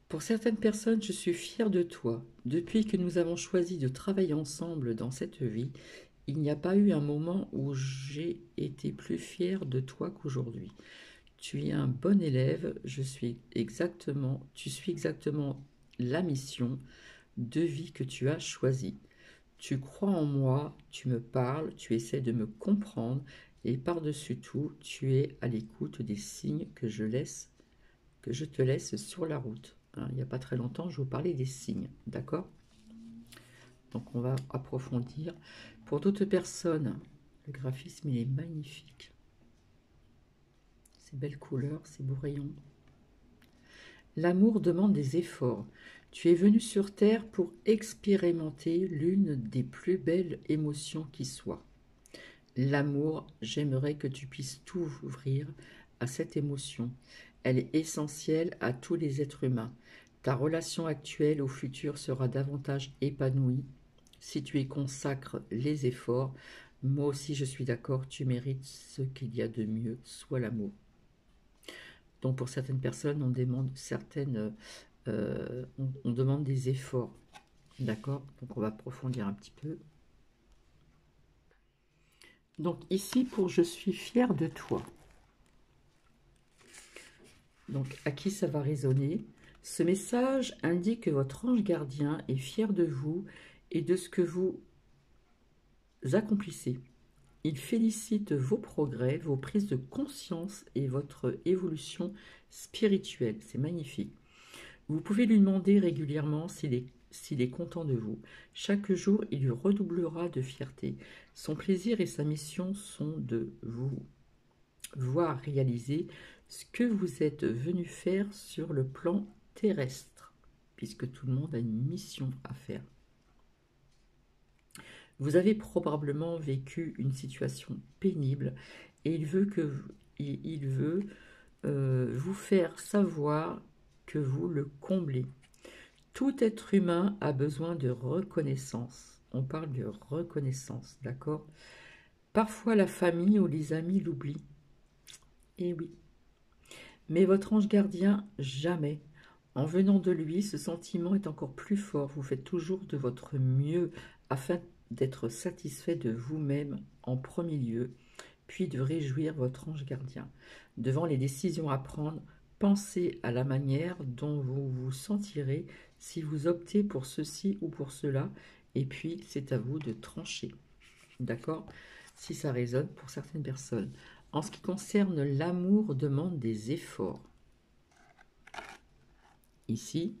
Pour certaines personnes, je suis fière de toi. Depuis que nous avons choisi de travailler ensemble dans cette vie, il n'y a pas eu un moment où j'ai été plus fière de toi qu'aujourd'hui. Tu es un bon élève, tu suis exactement la mission de vie que tu as choisie. Tu crois en moi, tu me parles, tu essaies de me comprendre et par-dessus tout, tu es à l'écoute des signes que je te laisse sur la route. Hein, il n'y a pas très longtemps, je vous parlais des signes, d'accord? Donc on va approfondir. Pour d'autres personnes, le graphisme il est magnifique. Ces belles couleurs, ces beaux rayons. L'amour demande des efforts. Tu es venu sur Terre pour expérimenter l'une des plus belles émotions qui soit. L'amour, j'aimerais que tu puisses t'ouvrir à cette émotion. Elle est essentielle à tous les êtres humains. Ta relation actuelle au futur sera davantage épanouie si tu y consacres les efforts. Moi aussi je suis d'accord, tu mérites ce qu'il y a de mieux, soit l'amour. Donc pour certaines personnes, on demande des efforts. D'accord? Donc on va approfondir un petit peu. Donc ici, pour je suis fière de toi. Donc à qui ça va résonner? Ce message indique que votre ange gardien est fier de vous et de ce que vous accomplissez. Il félicite vos progrès, vos prises de conscience et votre évolution spirituelle. C'est magnifique. Vous pouvez lui demander régulièrement s'il est content de vous. Chaque jour, il lui redoublera de fierté. Son plaisir et sa mission sont de vous voir réaliser ce que vous êtes venu faire sur le plan terrestre, puisque tout le monde a une mission à faire. Vous avez probablement vécu une situation pénible et il veut vous faire savoir que vous le comblez. Tout être humain a besoin de reconnaissance. On parle de reconnaissance, d'accord? Parfois la famille ou les amis l'oublient. Eh oui. Mais votre ange gardien, jamais. En venant de lui, ce sentiment est encore plus fort. Vous faites toujours de votre mieux afin d'être satisfait de vous-même en premier lieu, puis de réjouir votre ange gardien. Devant les décisions à prendre, pensez à la manière dont vous vous sentirez si vous optez pour ceci ou pour cela, et puis c'est à vous de trancher. D'accord? Si ça résonne pour certaines personnes. En ce qui concerne l'amour, demande des efforts. Ici,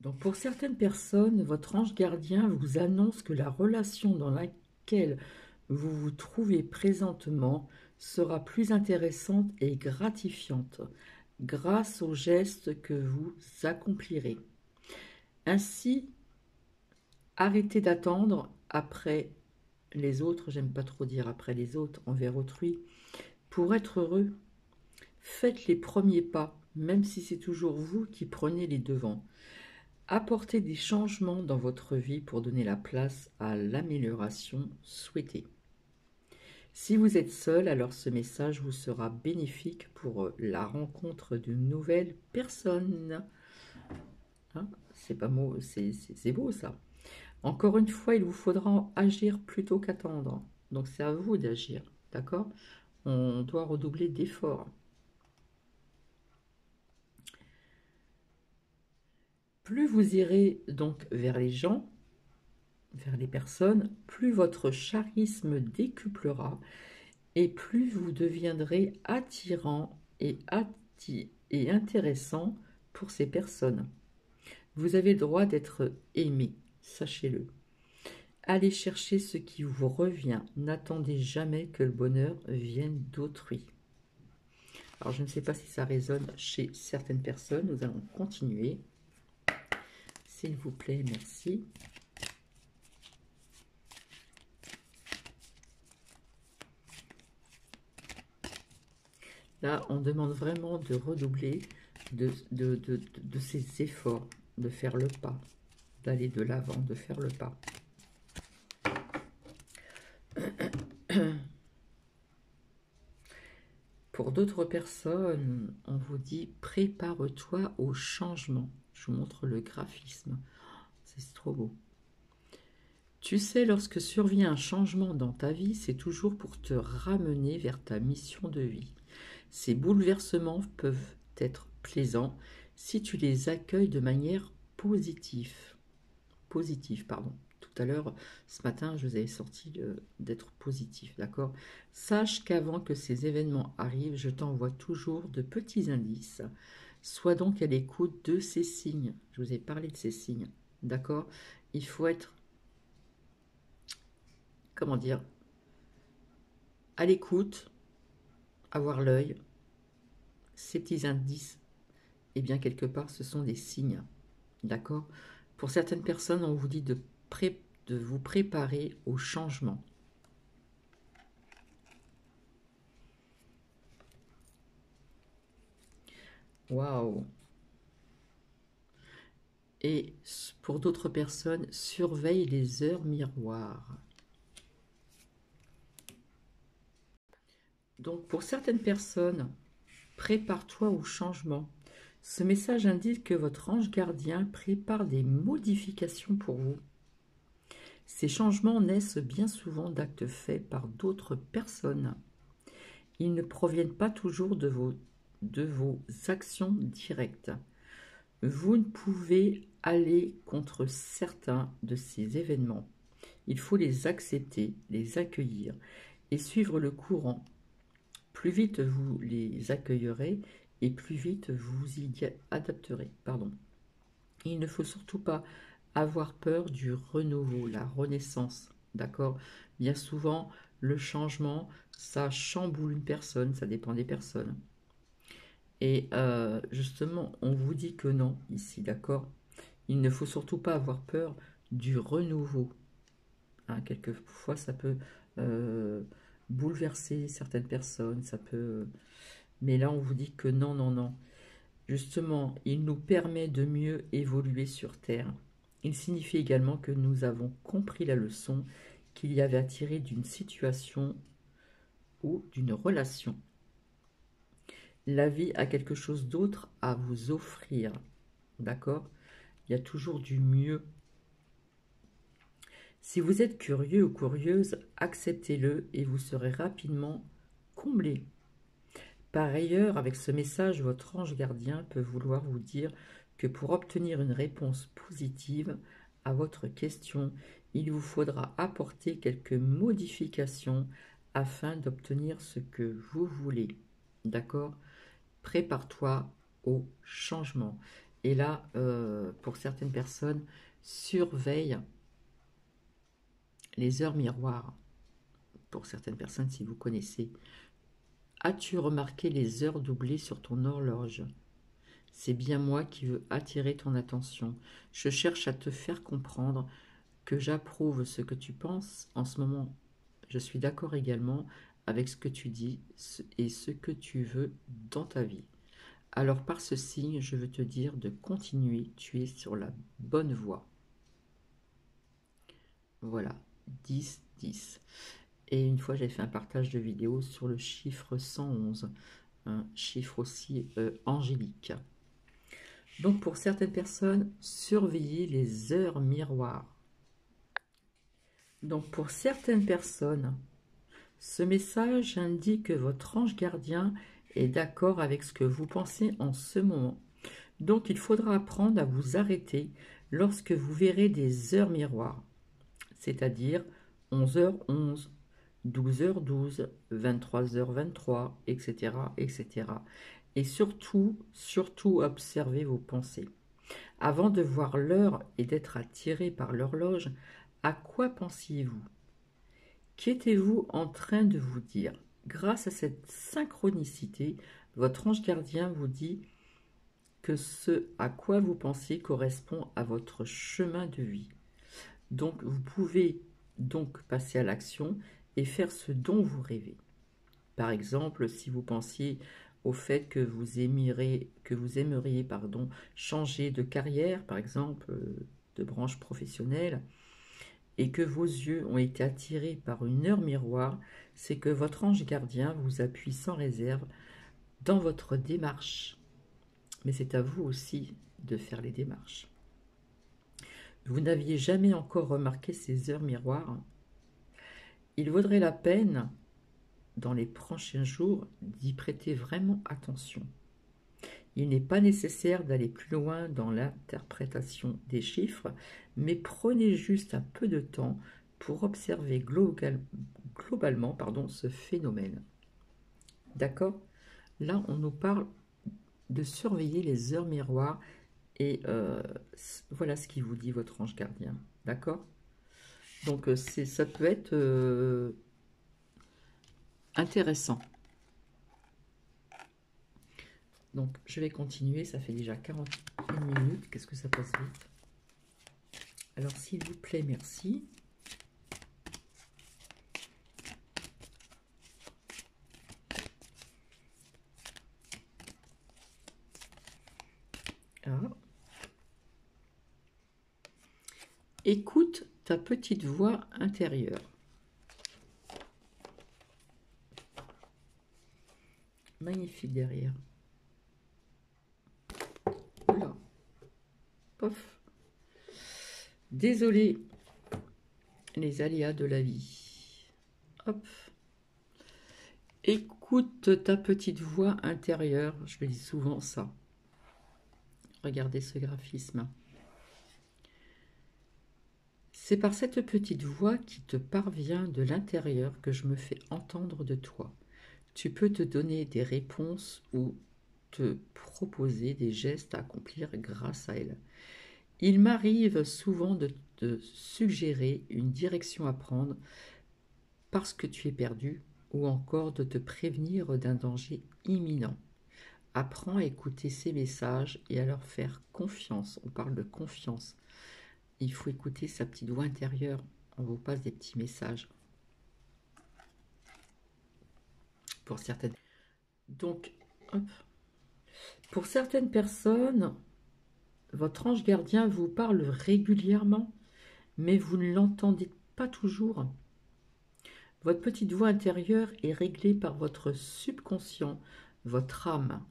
donc pour certaines personnes, votre ange gardien vous annonce que la relation dans laquelle vous vous trouvez présentement sera plus intéressante et gratifiante grâce aux gestes que vous accomplirez. Ainsi, arrêtez d'attendre après les autres, j'aime pas trop dire après les autres, envers autrui. Pour être heureux, faites les premiers pas, même si c'est toujours vous qui prenez les devants. Apportez des changements dans votre vie pour donner la place à l'amélioration souhaitée. Si vous êtes seul, alors ce message vous sera bénéfique pour la rencontre de nouvelles personnes. Hein, c'est pas beau, c'est beau ça. Encore une fois, il vous faudra agir plutôt qu'attendre. Donc c'est à vous d'agir, d'accord? On doit redoubler d'efforts. Plus vous irez donc vers les gens, vers les personnes, plus votre charisme décuplera et plus vous deviendrez attirant et et intéressant pour ces personnes. Vous avez le droit d'être aimé, sachez-le. Allez chercher ce qui vous revient. N'attendez jamais que le bonheur vienne d'autrui. Alors, je ne sais pas si ça résonne chez certaines personnes. Nous allons continuer. S'il vous plaît, merci. Là, on demande vraiment de redoubler de ses efforts, de faire le pas, d'aller de l'avant, de faire le pas. Pour d'autres personnes, on vous dit « Prépare-toi au changement ». Je vous montre le graphisme. C'est trop beau. Tu sais, lorsque survient un changement dans ta vie, c'est toujours pour te ramener vers ta mission de vie. Ces bouleversements peuvent être plaisants si tu les accueilles de manière positive. Tout à l'heure, ce matin, je vous avais sorti d'être positif, d'accord? Sache qu'avant que ces événements arrivent, je t'envoie toujours de petits indices. Sois donc à l'écoute de ces signes. Je vous ai parlé de ces signes, d'accord? Il faut être, comment dire, à l'écoute, avoir l'œil. Ces petits indices, eh bien, quelque part, ce sont des signes, d'accord? Pour certaines personnes, on vous dit de vous préparer au changement. Waouh! Et pour d'autres personnes, surveille les heures miroirs. Donc, pour certaines personnes, prépare-toi au changement. Ce message indique que votre ange gardien prépare des modifications pour vous. Ces changements naissent bien souvent d'actes faits par d'autres personnes. Ils ne proviennent pas toujours de vos actions directes. Vous ne pouvez aller contre certains de ces événements. Il faut les accepter, les accueillir et suivre le courant. Plus vite vous les accueillerez et plus vite vous y adapterez. Il ne faut surtout pas avoir peur du renouveau, la renaissance. D'accord? Bien souvent, le changement, ça chamboule une personne, ça dépend des personnes. Et justement, on vous dit que non, ici, d'accord? Il ne faut surtout pas avoir peur du renouveau. Hein, quelquefois, ça peut bouleverser certaines personnes, ça peut... Mais là, on vous dit que non, non, non. Justement, il nous permet de mieux évoluer sur Terre. Il signifie également que nous avons compris la leçon qu'il y avait à tirer d'une situation ou d'une relation. La vie a quelque chose d'autre à vous offrir, d'accord? Il y a toujours du mieux. Si vous êtes curieux ou curieuse, acceptez-le et vous serez rapidement comblé. Par ailleurs, avec ce message, votre ange gardien peut vouloir vous dire que pour obtenir une réponse positive à votre question, il vous faudra apporter quelques modifications afin d'obtenir ce que vous voulez. D'accord? Prépare-toi au changement. Et là, pour certaines personnes, surveille les heures miroirs. Pour certaines personnes, si vous connaissez. As-tu remarqué les heures doublées sur ton horloge? C'est bien moi qui veux attirer ton attention. Je cherche à te faire comprendre que j'approuve ce que tu penses en ce moment. Je suis d'accord également avec ce que tu dis et ce que tu veux dans ta vie. Alors par ce signe, je veux te dire de continuer, tu es sur la bonne voie. Voilà, 10, 10. Et une fois, j'ai fait un partage de vidéo sur le chiffre 111, un chiffre aussi angélique. Donc pour certaines personnes, surveillez les heures miroirs. Donc pour certaines personnes, ce message indique que votre ange gardien est d'accord avec ce que vous pensez en ce moment. Donc il faudra apprendre à vous arrêter lorsque vous verrez des heures miroirs, c'est-à-dire 11h11, 12h12, 23h23, etc., etc. Et surtout, surtout observez vos pensées. Avant de voir l'heure et d'être attiré par l'horloge, à quoi pensiez-vous? Qu'étiez-vous en train de vous dire? Grâce à cette synchronicité, votre ange gardien vous dit que ce à quoi vous pensez correspond à votre chemin de vie. Donc vous pouvez donc passer à l'action et faire ce dont vous rêvez. Par exemple, si vous pensiez au fait que vous aimeriez changer de carrière, par exemple, de branche professionnelle, et que vos yeux ont été attirés par une heure miroir, c'est que votre ange gardien vous appuie sans réserve dans votre démarche. Mais c'est à vous aussi de faire les démarches. Vous n'aviez jamais encore remarqué ces heures miroirs? Il vaudrait la peine, dans les prochains jours, d'y prêter vraiment attention. Il n'est pas nécessaire d'aller plus loin dans l'interprétation des chiffres, mais prenez juste un peu de temps pour observer globalement ce phénomène. D'accord? Là, on nous parle de surveiller les heures miroirs et voilà ce qu'il vous dit votre ange gardien. D'accord? Donc ça peut être intéressant. Donc je vais continuer, ça fait déjà 41 minutes, qu'est-ce que ça passe vite. Alors s'il vous plaît, merci. Ah. Écoute ta petite voix intérieure. Magnifique derrière. Oula. Pof. Désolé. Les aléas de la vie. Hop. Écoute ta petite voix intérieure. Je le dis souvent ça. Regardez ce graphisme. C'est par cette petite voix qui te parvient de l'intérieur que je me fais entendre de toi. Tu peux te donner des réponses ou te proposer des gestes à accomplir grâce à elle. Il m'arrive souvent de te suggérer une direction à prendre parce que tu es perdu ou encore de te prévenir d'un danger imminent. Apprends à écouter ces messages et à leur faire confiance. On parle de confiance. Il faut écouter sa petite voix intérieure. On vous passe des petits messages. Pour certaines. Donc, hop. Pour certaines personnes, votre ange gardien vous parle régulièrement, mais vous ne l'entendez pas toujours. Votre petite voix intérieure est réglée par votre subconscient, votre âme.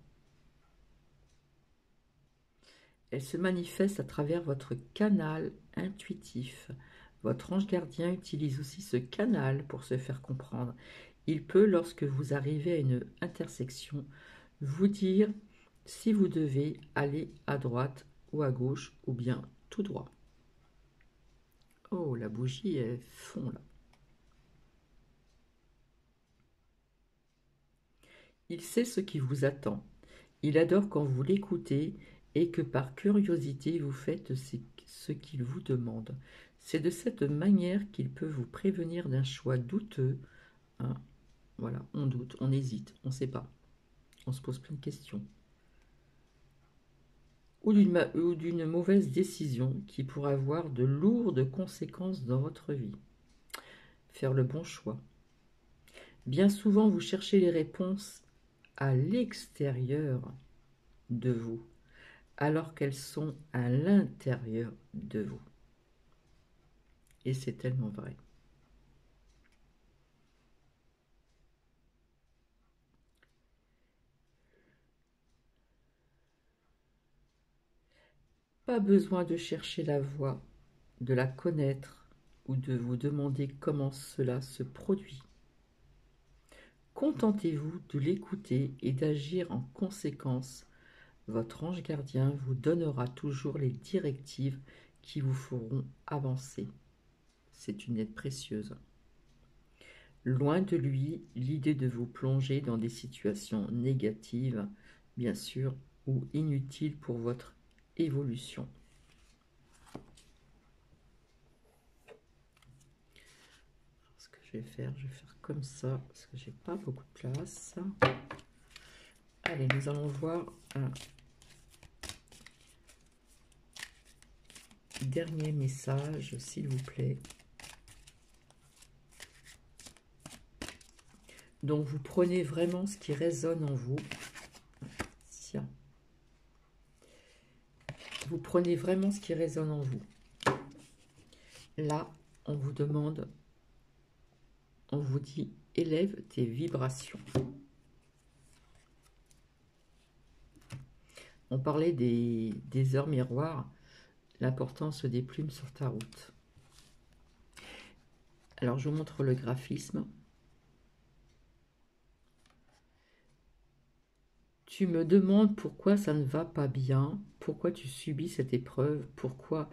Elle se manifeste à travers votre canal intuitif. Votre ange gardien utilise aussi ce canal pour se faire comprendre. Il peut, lorsque vous arrivez à une intersection, vous dire si vous devez aller à droite ou à gauche ou bien tout droit. Oh, la bougie, elle fond là. Il sait ce qui vous attend. Il adore quand vous l'écoutez et que par curiosité vous faites ce qu'il vous demande. C'est de cette manière qu'il peut vous prévenir d'un choix douteux. Hein. Voilà, on doute, on hésite, on ne sait pas. On se pose plein de questions. Ou d'une mauvaise décision qui pourra avoir de lourdes conséquences dans votre vie. Faire le bon choix. Bien souvent, vous cherchez les réponses à l'extérieur de vous, alors qu'elles sont à l'intérieur de vous. Et c'est tellement vrai. Pas besoin de chercher la voie, de la connaître ou de vous demander comment cela se produit. Contentez-vous de l'écouter et d'agir en conséquence. Votre ange gardien vous donnera toujours les directives qui vous feront avancer. C'est une aide précieuse. Loin de lui l'idée de vous plonger dans des situations négatives bien sûr, ou inutiles pour votre évolution. Ce que je vais faire comme ça, parce que j'ai pas beaucoup de place. Allez, nous allons voir un dernier message, s'il vous plaît. Donc, vous prenez vraiment ce qui résonne en vous. Tiens. Vous prenez vraiment ce qui résonne en vous. Là, on vous demande, on vous dit, élève tes vibrations. On parlait des heures miroirs, l'importance des plumes sur ta route. Alors, je vous montre le graphisme. Tu me demandes pourquoi ça ne va pas bien, pourquoi tu subis cette épreuve, pourquoi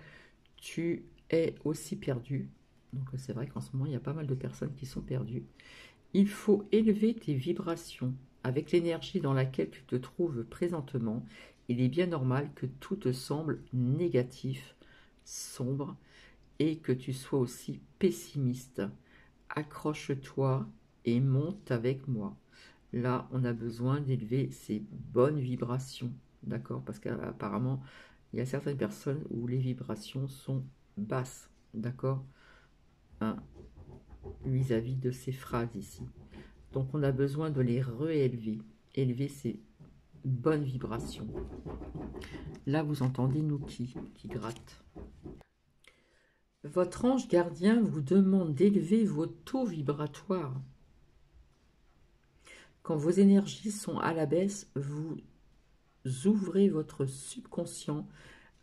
tu es aussi perdu. Donc c'est vrai qu'en ce moment, il y a pas mal de personnes qui sont perdues. Il faut élever tes vibrations. Avec l'énergie dans laquelle tu te trouves présentement, il est bien normal que tout te semble négatif, sombre, et que tu sois aussi pessimiste. Accroche-toi et monte avec moi. Là, on a besoin d'élever ces bonnes vibrations, d'accord? Parce qu'apparemment, il y a certaines personnes où les vibrations sont basses, d'accord? Vis-à-vis de ces phrases ici. Donc, on a besoin de les réélever, élever ces bonnes vibrations. Là, vous entendez Nuki qui gratte. Votre ange gardien vous demande d'élever vos taux vibratoires. Quand vos énergies sont à la baisse, vous ouvrez votre subconscient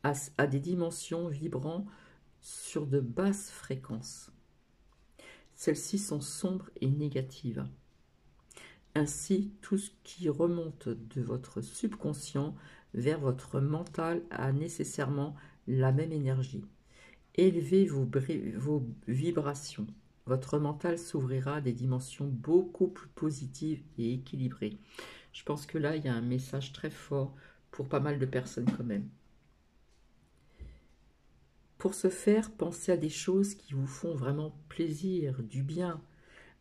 à des dimensions vibrant sur de basses fréquences. Celles-ci sont sombres et négatives. Ainsi, tout ce qui remonte de votre subconscient vers votre mental a nécessairement la même énergie. Élevez vos vibrations. Votre mental s'ouvrira à des dimensions beaucoup plus positives et équilibrées. Je pense que là, il y a un message très fort pour pas mal de personnes quand même. Pour ce faire, pensez à des choses qui vous font vraiment plaisir, du bien.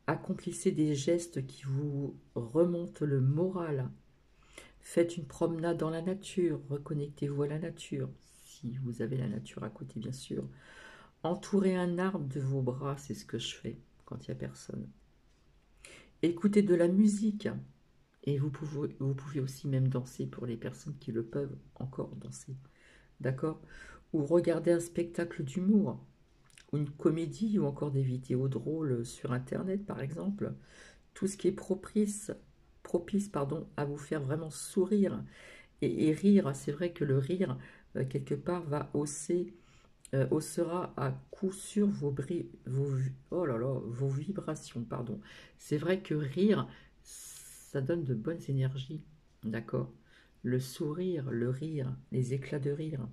Accomplissez des gestes qui vous remontent le moral. Faites une promenade dans la nature, reconnectez-vous à la nature, si vous avez la nature à côté bien sûr. Entourez un arbre de vos bras, c'est ce que je fais quand il n'y a personne. Écoutez de la musique, et vous pouvez aussi même danser pour les personnes qui le peuvent encore danser, d'accord? Ou regarder un spectacle d'humour, ou une comédie, ou encore des vidéos drôles sur Internet par exemple. Tout ce qui est propice à vous faire vraiment sourire et rire. C'est vrai que le rire, quelque part, va haussera à coup sûr oh là là, vos vibrations. Pardon. C'est vrai que rire, ça donne de bonnes énergies, d'accord? Le sourire, le rire, les éclats de rire.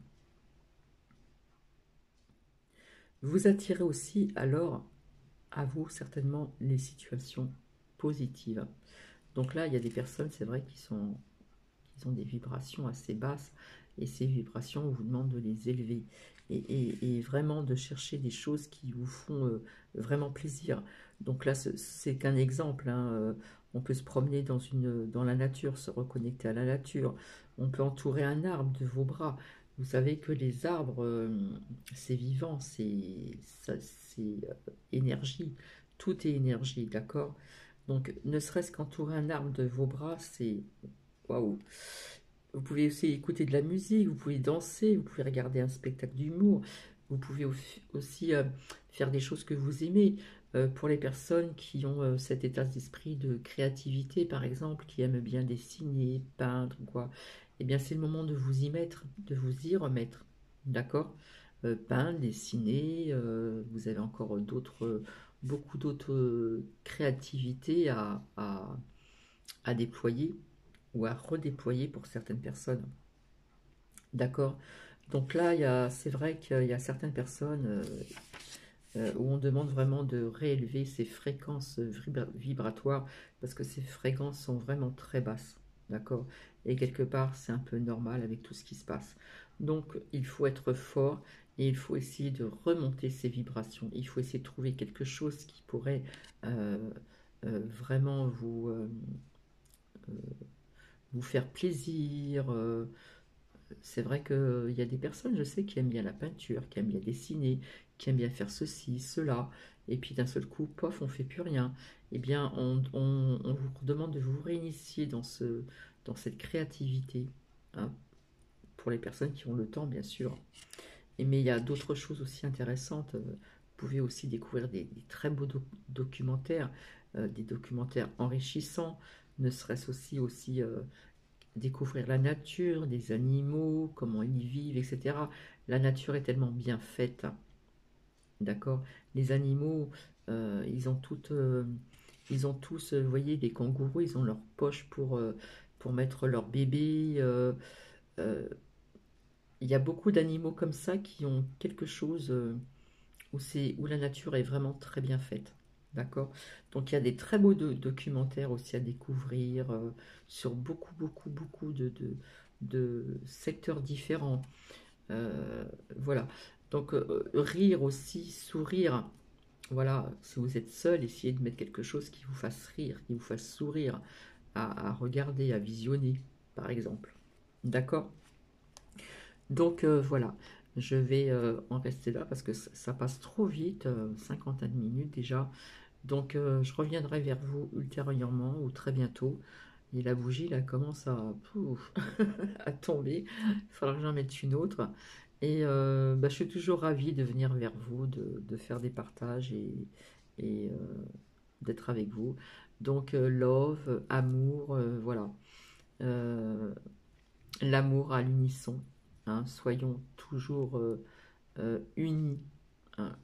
Vous attirez aussi alors à vous certainement les situations positives. Donc là, il y a des personnes, c'est vrai, qui ont des vibrations assez basses, et ces vibrations, on vous demande de les élever, et vraiment de chercher des choses qui vous font vraiment plaisir. Donc là, c'est qu'un exemple, hein. On peut se promener dans la nature, se reconnecter à la nature. On peut entourer un arbre de vos bras. Vous savez que les arbres, c'est vivant, c'est énergie. Tout est énergie, d'accord? Donc, ne serait-ce qu'entourer un arbre de vos bras, c'est waouh! Vous pouvez aussi écouter de la musique, vous pouvez danser, vous pouvez regarder un spectacle d'humour, vous pouvez aussi faire des choses que vous aimez. Pour les personnes qui ont cet état d'esprit de créativité, par exemple, qui aiment bien dessiner, peindre, quoi, eh bien, c'est le moment de vous y mettre, de vous y remettre, d'accord? Peindre, dessiner, vous avez encore beaucoup d'autres créativités à déployer ou à redéployer pour certaines personnes. D'accord? Donc là, c'est vrai qu'il y a certaines personnes où on demande vraiment de réélever ces fréquences vibratoires, parce que ces fréquences sont vraiment très basses. d'accord? Et quelque part, c'est un peu normal avec tout ce qui se passe. Donc, il faut être fort et il faut essayer de remonter ses vibrations. Il faut essayer de trouver quelque chose qui pourrait euh, vraiment vous faire plaisir. C'est vrai qu'il y a des personnes, je sais, qui aiment bien la peinture, qui aiment bien dessiner, qui aiment bien faire ceci, cela, et puis d'un seul coup, pof, on fait plus rien. Eh bien, on vous demande de vous réinitier dans cette créativité, hein, pour les personnes qui ont le temps, bien sûr. Mais il y a d'autres choses aussi intéressantes. Vous pouvez aussi découvrir des très beaux documentaires, des documentaires enrichissants, ne serait-ce aussi découvrir la nature, des animaux, comment ils vivent, etc. La nature est tellement bien faite, d'accord? Les animaux, ils ont tous, vous voyez, les kangourous, ils ont leur poche pour mettre leur bébé. Euh, il y a beaucoup d'animaux comme ça qui ont quelque chose où la nature est vraiment très bien faite. D'accord? Donc il y a des très beaux documentaires aussi à découvrir sur beaucoup, beaucoup, beaucoup de secteurs différents. Euh, voilà. Donc rire aussi, sourire. Voilà, si vous êtes seul, essayez de mettre quelque chose qui vous fasse rire, qui vous fasse sourire, à regarder, à visionner, par exemple. D'accord? Donc voilà, je vais en rester là parce que ça passe trop vite, 50 minutes déjà. Donc je reviendrai vers vous ultérieurement ou très bientôt. Et la bougie là commence pouf, à tomber. Il faudra que j'en mette une autre. Et bah, je suis toujours ravie de venir vers vous, de faire des partages et d'être avec vous. Donc love, amour, voilà. Euh, L'amour à l'unisson, hein. Soyons toujours unis, hein.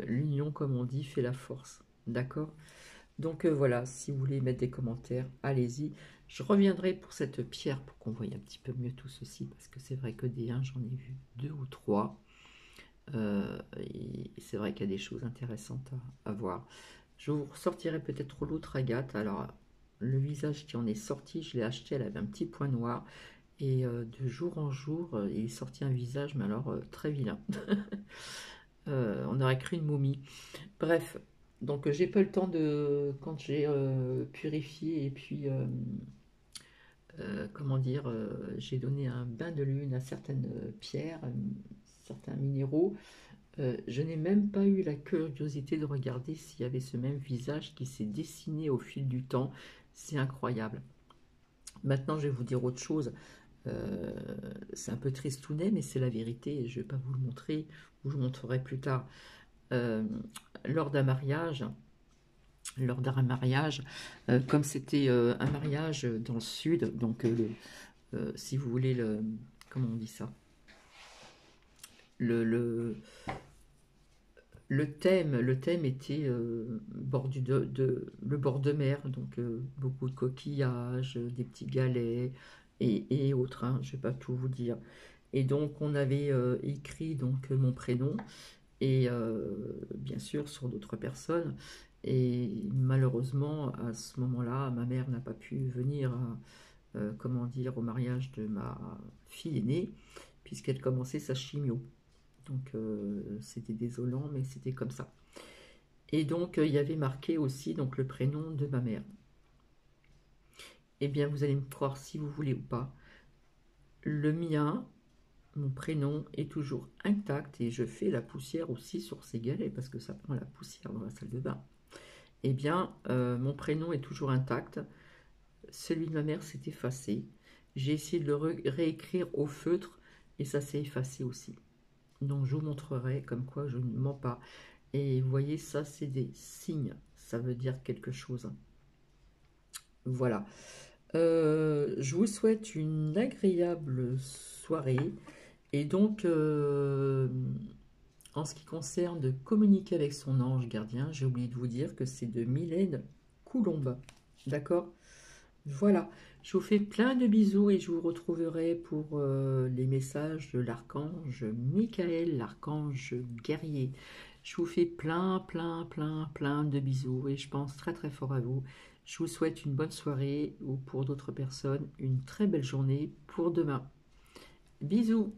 L'union, comme on dit, fait la force. D'accord? Donc voilà, si vous voulez mettre des commentaires, allez-y. Je reviendrai pour cette pierre pour qu'on voie un petit peu mieux tout ceci, parce que c'est vrai que des 1, j'en ai vu 2 ou 3. Et c'est vrai qu'il y a des choses intéressantes à voir. Je vous ressortirai peut-être l'autre agate. Alors, le visage qui en est sorti, je l'ai acheté, elle avait un petit point noir. Et de jour en jour, il est sorti un visage, mais alors très vilain. On aurait cru une momie. Bref, donc j'ai pas eu le temps quand j'ai purifié et puis, comment dire, j'ai donné un bain de lune à certaines pierres, certains minéraux. Je n'ai même pas eu la curiosité de regarder s'il y avait ce même visage qui s'est dessiné au fil du temps. C'est incroyable. Maintenant, je vais vous dire autre chose. Euh, c'est un peu tristounet, mais c'est la vérité et je ne vais pas vous le montrer, ou je vous montrerai plus tard. Euh, lors d'un mariage, comme c'était un mariage dans le sud, donc si vous voulez comment on dit ça, le, le, le thème était le bord de mer, donc beaucoup de coquillages, des petits galets et autres, hein, je ne vais pas tout vous dire. Et donc on avait écrit donc mon prénom et bien sûr sur d'autres personnes. Et malheureusement à ce moment-là, ma mère n'a pas pu venir, comment dire, au mariage de ma fille aînée puisqu'elle commençait sa chimio. Donc c'était désolant, mais c'était comme ça. Et donc il y avait marqué aussi donc le prénom de ma mère. Eh bien, vous allez me croire si vous voulez ou pas. Le mien, mon prénom est toujours intact et je fais la poussière aussi sur ces galets parce que ça prend la poussière dans la salle de bain. Eh bien, mon prénom est toujours intact. Celui de ma mère s'est effacé. J'ai essayé de le réécrire au feutre et ça s'est effacé aussi. Donc je vous montrerai comme quoi je ne mens pas. Et vous voyez, ça c'est des signes. Ça veut dire quelque chose. Voilà. Je vous souhaite une agréable soirée. Et donc, en ce qui concerne de communiquer avec son ange gardien, j'ai oublié de vous dire que c'est de Mylène Coulombe. D'accord? Voilà. Je vous fais plein de bisous et je vous retrouverai pour les messages de l'archange Michael, l'archange guerrier. Je vous fais plein, plein, plein, plein de bisous et je pense très très fort à vous. Je vous souhaite une bonne soirée ou pour d'autres personnes, une très belle journée pour demain. Bisous!